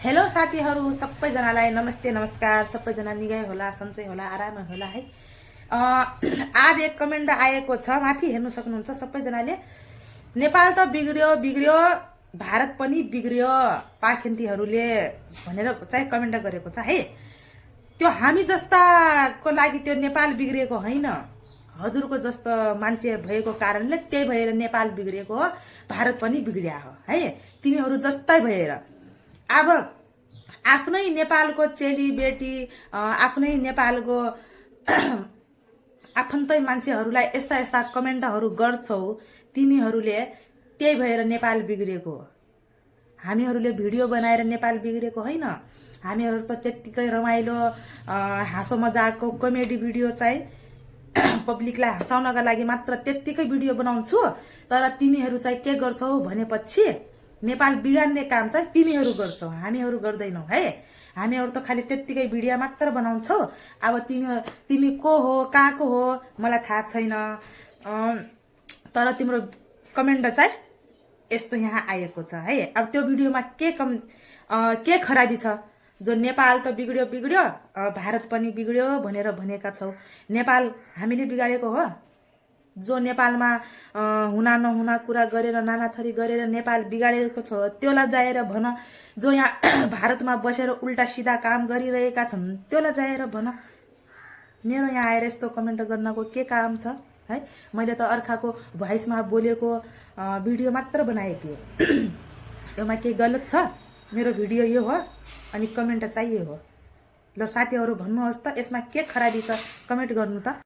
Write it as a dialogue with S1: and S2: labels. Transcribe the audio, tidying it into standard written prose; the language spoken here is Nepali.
S1: हेलो साथीहरू सबैजनालाई नमस्ते नमस्कार। सबैजना निकै होला, सन्चै होला, आरामै होला है। आज एक कमेन्ट आएको छ, माथि हेर्नु सक्नुहुन्छ सबैजनाले। नेपाल त बिग्रियो बिग्रियो, भारत पनि बिग्रियो पाखिन्तीहरूले भनेर चाहिँ कमेन्ट गरेको छ है। त्यो हामी जस्ताको लागि त्यो नेपाल बिग्रिएको होइन, हजुरको जस्तो मान्छे भएको कारणले त्यही भएर नेपाल बिग्रिएको हो, भारत पनि बिग्रिया हो है। तिमीहरू जस्तै भएर अब आफ्नै नेपालको चेली बेटी, आफ्नै नेपालको आफन्तै मान्छेहरूलाई यस्ता यस्ता कमेन्टहरू गर्छौ तिमीहरूले, त्यही भएर नेपाल बिग्रिएको हो। हामीहरूले भिडियो बनाएर नेपाल बिग्रिएको होइन। हामीहरू त त्यत्तिकै रमाइलो हाँसो मजाकको कमेडी भिडियो चाहिँ पब्लिकलाई हँसाउनका लागि मात्र त्यत्तिकै भिडियो बनाउँछु। तर तिमीहरू चाहिँ के गर्छौ भनेपछि नेपाल बिगार्ने काम चाहिँ तिमीहरू गर्छौ, हामीहरू गर्दैनौ है। हामीहरू त खालि त्यत्तिकै भिडियो मात्र बनाउँछौ। अब तिमी को हो, कहाँको हो मलाई थाहा छैन, तर तिम्रो कमेन्ट चाहिँ यस्तो यहाँ आएको छ है। अब त्यो भिडियोमा के खराबी छ? जो नेपाल त बिग्रियो बिग्रियो, भारत पनि बिग्रियो भनेर भनेका छौ। नेपाल हामीले बिगाडेको हो? जो नेपालमा हुना नहुना कुरा गरेर नाना थरी गरेर नेपाल बिगाडेको छ त्योलाई जाएर भन। जो यहाँ भारतमा बसेर उल्टा सिधा काम गरिरहेका छन् त्योलाई जाएर भन। मेरो यहाँ आएर यस्तो कमेन्ट गर्नको के काम छ है? मैले त अर्काको भोइसमा बोलेको भिडियो मात्र बनाएको हो। यसमा केही गलत छ? मेरो भिडियो यो हो अनि कमेन्ट चाहिँ यो हो। ल साथीहरू भन्नुहोस् त यसमा के खराबी छ, कमेन्ट गर्नु त।